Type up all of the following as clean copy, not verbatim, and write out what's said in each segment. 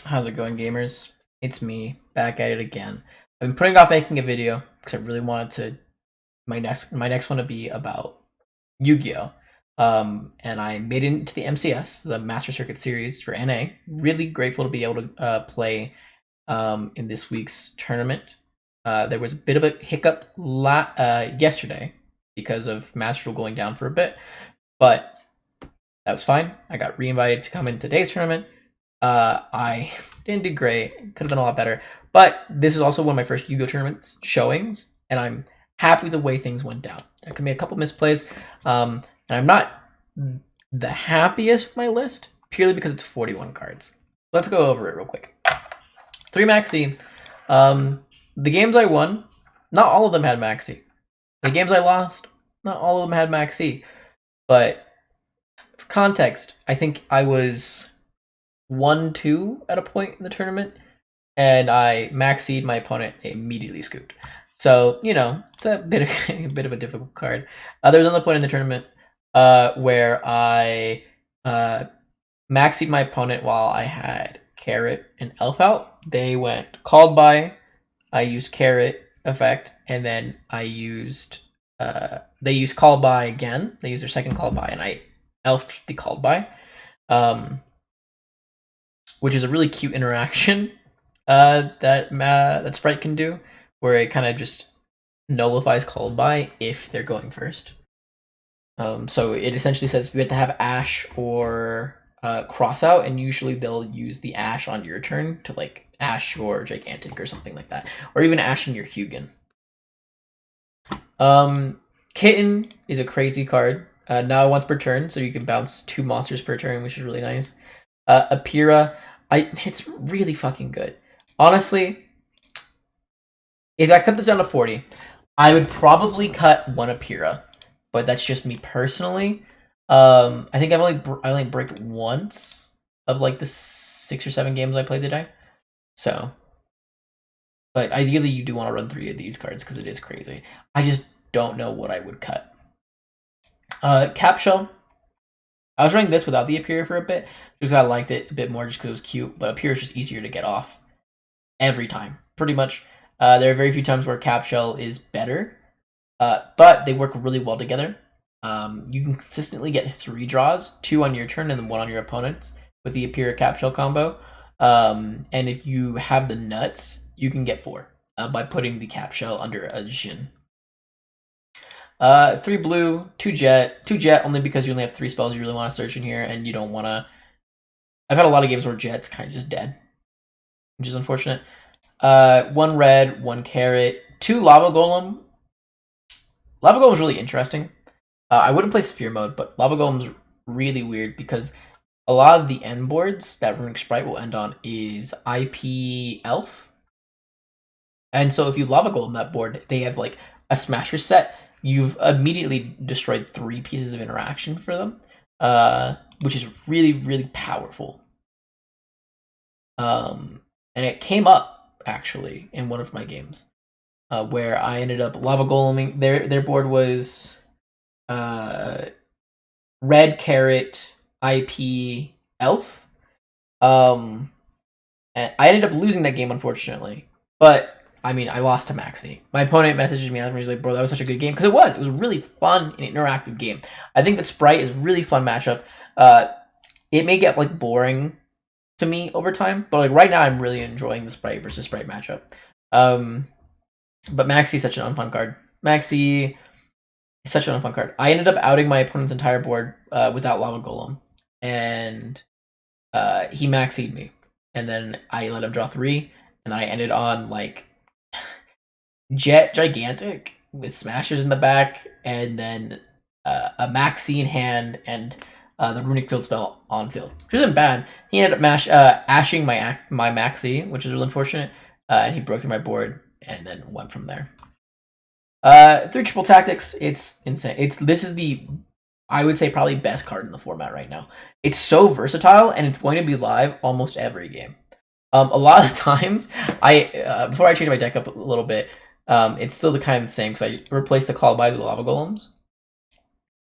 How's it going, gamers? It's me, back at it again. I've been putting off making a video because I really wanted to my next one to be about Yu-Gi-Oh! And I made it into the MCS, the Master Circuit series for NA. Really grateful to be able to play in this week's tournament. There was a bit of a hiccup yesterday because of Master Duel going down for a bit, but that was fine. I got re-invited to come in today's tournament. I didn't do great. Could have done a lot better. But this is also one of my first Yu-Gi-Oh! Tournaments showings, and I'm happy the way things went down. I made a couple misplays, and I'm not the happiest with my list, purely because it's 41 cards. Let's go over it real quick. 3 Maxi. The games I won, not all of them had Maxi. The games I lost, not all of them had Maxi. But for context, I think I was 1-2 at a point in the tournament, and I maxied my opponent. They immediately scooped. So it's a bit of a difficult card. There was another point in the tournament where I maxied my opponent while I had Carrot and Elf out. They went called by. I used Carrot effect, and then I used they used call by again. They used their second call by, and I elfed the called by. Which is a really cute interaction that Sprite can do, where it kind of just nullifies called by if they're going first. So it essentially says you have to have Ash or cross out, and usually they'll use the Ash on your turn to like Ash your Gigantic or something like that, or even Ash in your Hugin. Kitten is a crazy card. Now once per turn, so you can bounce 2 monsters per turn, which is really nice. Apira, it's really fucking good. Honestly, if I cut this down to 40, I would probably cut 1 Apira, but that's just me personally. I think I only break once of like the 6 or 7 games I played today. So, but ideally you do want to run 3 of these cards because it is crazy. I just don't know what I would cut. Capshell. I was running this without the Appear for a bit because I liked it a bit more just because it was cute, but Appear is just easier to get off every time, pretty much. There are very few times where Capshell is better, but they work really well together. You can consistently get 3 draws, 2 on your turn and then 1 on your opponent's with the Appear Capshell combo. And if you have the nuts, you can get 4 by putting the Capshell under a Jin. 3 blue, 2 jet. 2 jet only because you only have 3 spells you really want to search in here, and you don't want to... I've had a lot of games where jet's kind of just dead, which is unfortunate. 1 red, 1 carrot, 2 lava golem. Lava golem is really interesting. I wouldn't play sphere mode, but lava golem's really weird because a lot of the end boards that Runic Sprite will end on is IP Elf. And so if you lava golem that board, they have like a smasher set. You've immediately destroyed 3 pieces of interaction for them, which is really, really powerful. And it came up, actually, in one of my games, where I ended up lava goleming. Their board was red, carrot, IP, elf. And I ended up losing that game, unfortunately. But I mean, I lost to Maxi. My opponent messaged me and he was like, bro, that was such a good game. Because it was a really fun and interactive game. I think that Sprite is a really fun matchup. It may get like boring to me over time, but like right now I'm really enjoying the Sprite versus Sprite matchup. But Maxi is such an unfun card. Maxi is such an unfun card. I ended up outing my opponent's entire board without Lava Golem. And he Maxied me. And then I let him draw 3. And I ended on like Jet Gigantic with Smashers in the back, and then a Maxi in hand, and the Runic Field spell on field, which isn't bad. He ended up ashing my Maxi, which is really unfortunate, and he broke through my board, and then went from there. 3 triple tactics, it's insane. This is the, I would say, probably best card in the format right now. It's so versatile, and it's going to be live almost every game. A lot of times, before I change my deck up a little bit, it's still kind of the same because I replaced the call by with lava golems.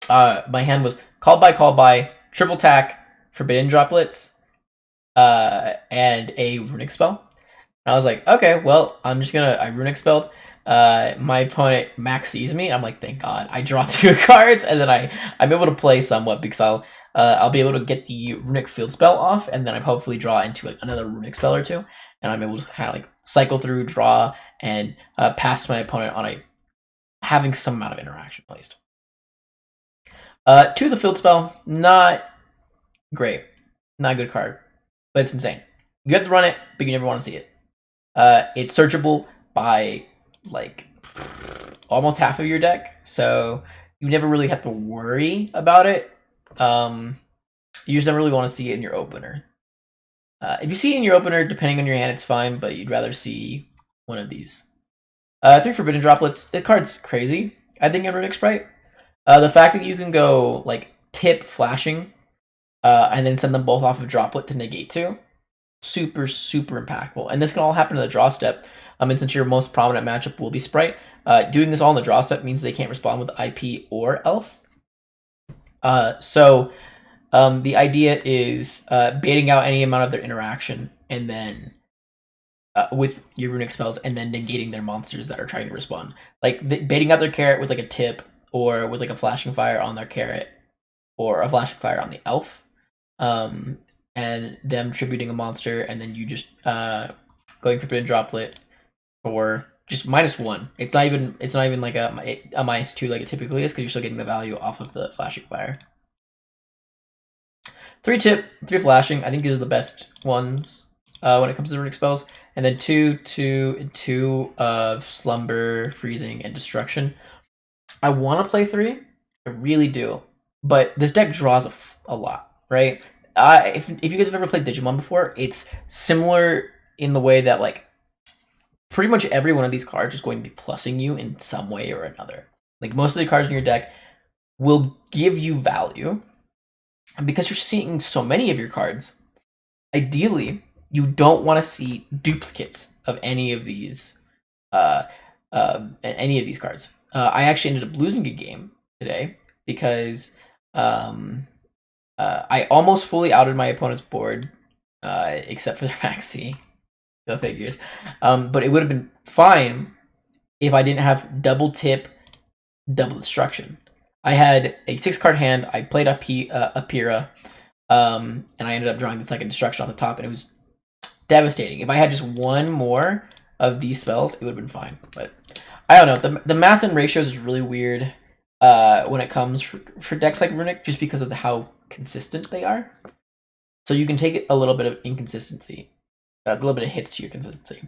My hand was call by, triple tack, forbidden droplets, and a runic spell. And I was like, okay, well, I runic spelled. My opponent max sees me. I'm like, thank God. I draw 2 cards, and then I'm able to play somewhat because I'll be able to get the runic field spell off, and then I hopefully draw into like another runic spell or 2, and I'm able to kind of like cycle through, draw, and pass to my opponent on having some amount of interaction at least. 2 the field spell, not great, not a good card, but it's insane. You have to run it, but you never want to see it. It's searchable by like almost half of your deck, so you never really have to worry about it. You just don't really want to see it in your opener. If you see it in your opener, depending on your hand, it's fine, but you'd rather see one of these. 3 Forbidden Droplets. This card's crazy, I think, in Runic Sprite. The fact that you can go like tip flashing and then send them both off of Droplet to negate 2. Super, super impactful. And this can all happen in the draw step. And since your most prominent matchup will be Sprite, doing this all in the draw step means they can't respond with IP or Elf. So the idea is baiting out any amount of their interaction and then with your runic spells and then negating their monsters that are trying to respond. Like baiting out their carrot with like a tip or with like a flashing fire on their carrot or a flashing fire on the elf. And them tributing a monster, and then you just going Forbidden Droplet for just -1. It's not even like a -2 like it typically is, because you're still getting the value off of the flashing fire. 3 tip, 3 flashing. I think these are the best ones when it comes to runic spells, and then 2, 2, and 2 of slumber, freezing, and destruction. I want to play 3, I really do, but this deck draws a lot, right? If you guys have ever played Digimon before, it's similar in the way that like pretty much every one of these cards is going to be plussing you in some way or another. Like most of the cards in your deck will give you value, and because you're seeing so many of your cards, ideally you don't want to see duplicates of any of these cards. I actually ended up losing a game today because I almost fully outed my opponent's board, except for their maxi. Go figures. But it would have been fine if I didn't have double tip, double destruction. I had a 6-card hand. I played a Pira, and I ended up drawing the second destruction on the top, and it was devastating. If I had just one more of these spells, it would have been fine. But I don't know. The math and ratios is really weird when it comes for decks like Runic, just because of how consistent they are. So you can take a little bit of inconsistency, a little bit of hits to your consistency.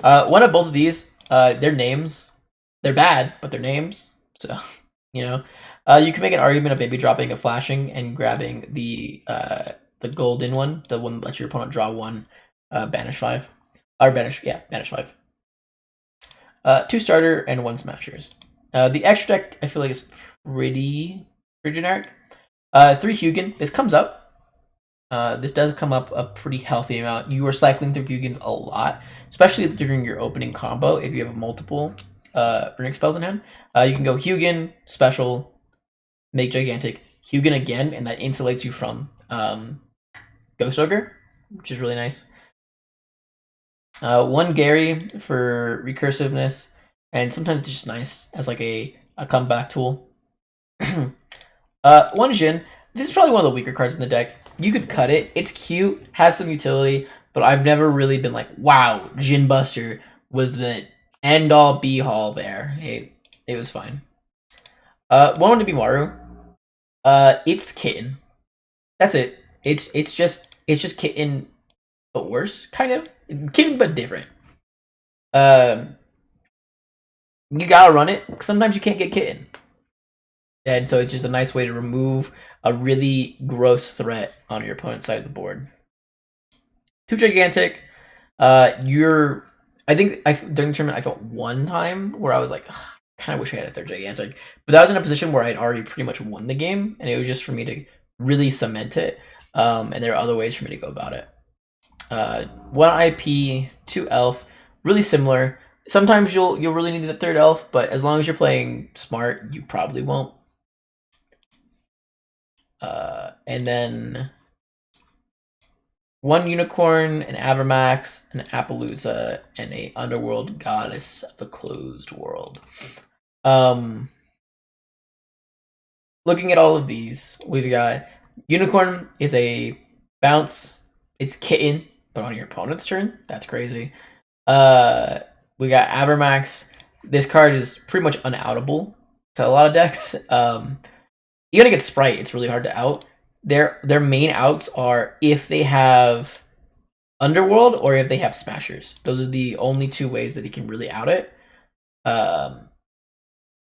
One of both of these, their names, they're bad, but they're names. So, you know, you can make an argument of maybe dropping a flashing and grabbing the golden one, the one that lets your opponent draw 1, banish 5, or banish 5. 2 starter and 1 smashers. The extra deck I feel like is pretty generic. 3 Hugin. This comes up. This does come up a pretty healthy amount. You are cycling through Hugins a lot, especially during your opening combo. If you have multiple runic spells in hand, you can go Hugin, special, make gigantic, Hugin again, and that insulates you from Ghost Ogre, which is really nice. 1 Gary for recursiveness, and sometimes it's just nice as like a comeback tool. 1 Jin. This is probably one of the weaker cards in the deck. You could cut it. It's cute, has some utility, but I've never really been like, wow, Jin Buster was the end-all be-all there. It was fine. 1 to be Maru. It's Kitten. That's it. It's just Kitten, but worse, kind of. Kitten, but different. You gotta run it. Sometimes you can't get Kitten. And so it's just a nice way to remove a really gross threat on your opponent's side of the board. 2 gigantic. I think during the tournament I felt one time where I was like, I kind of wish I had a 3rd gigantic, but that was in a position where I'd already pretty much won the game, and it was just for me to really cement it. And there are other ways for me to go about it. 1 IP, 2 elf, really similar. Sometimes you'll really need the 3rd elf, but as long as you're playing smart, you probably won't. And then 1 Unicorn, an Avermax, an Appaloosa, and a Underworld Goddess of the Closed World. Looking at all of these, we've got Unicorn is a bounce. It's Kitten, but on your opponent's turn. That's crazy. We got Avermax. This card is pretty much unoutable to a lot of decks. You gotta get Sprite. It's really hard to out. Their main outs are if they have Underworld or if they have Smashers. Those are the only two ways that he can really out it.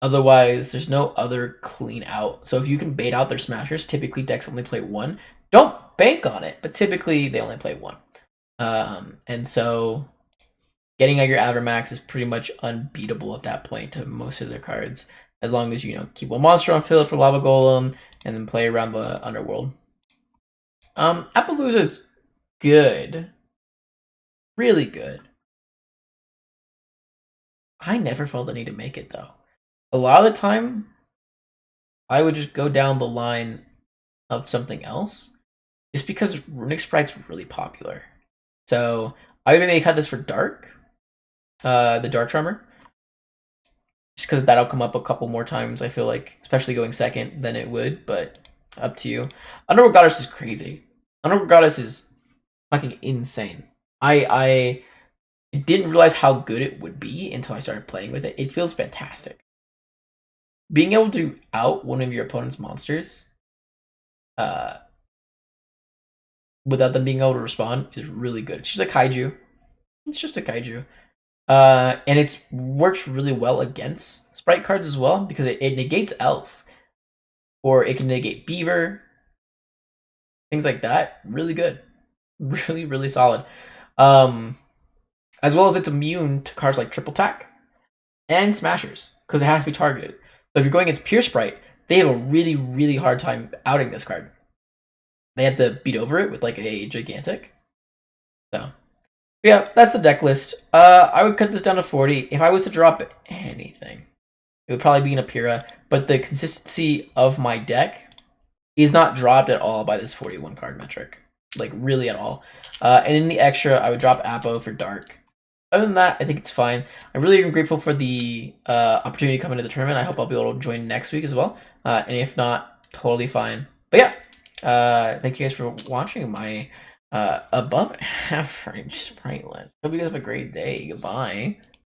Otherwise, there's no other clean out. So if you can bait out their Smashers, typically decks only play one. Don't bank on it, but typically they only play one. And so getting out your Avermax is pretty much unbeatable at that point to most of their cards, as long as you keep one monster on field for Lava Golem and then play around the Underworld. Appaloosa's good, really good. I never felt the need to make it though. A lot of the time, I would just go down the line of something else, just because Runic Sprite's really popular. So I would maybe cut this for Dark, the Dark Charmer, just because that'll come up a couple more times. I feel like, especially going second, than it would, but up to you. Underworld Goddess is crazy. Underworld Goddess is fucking insane. I didn't realize how good it would be until I started playing with it. It feels fantastic. Being able to out one of your opponent's monsters without them being able to respond is really good. It's just a kaiju. It's just a kaiju. And it works really well against Sprite cards as well, because it negates Elf. Or it can negate Beaver. Things like that. Really good. Really, really solid. As well as it's immune to cards like Triple Tack and Smashers, because it has to be targeted. So if you're going against Pure Sprite, they have a really, really hard time outing this card. They have to beat over it with like a Gigantic. So yeah, that's the deck list. I would cut this down to 40. If I was to drop anything, it would probably be an Apira, but the consistency of my deck is not dropped at all by this 41 card metric. Like, really at all. And in the extra, I would drop Apo for Dark. Other than that, I think it's fine. I'm really grateful for the opportunity to come into the tournament. I hope I'll be able to join next week as well. And if not, totally fine. But yeah, thank you guys for watching my above average sprite list. Hope you guys have a great day. Goodbye.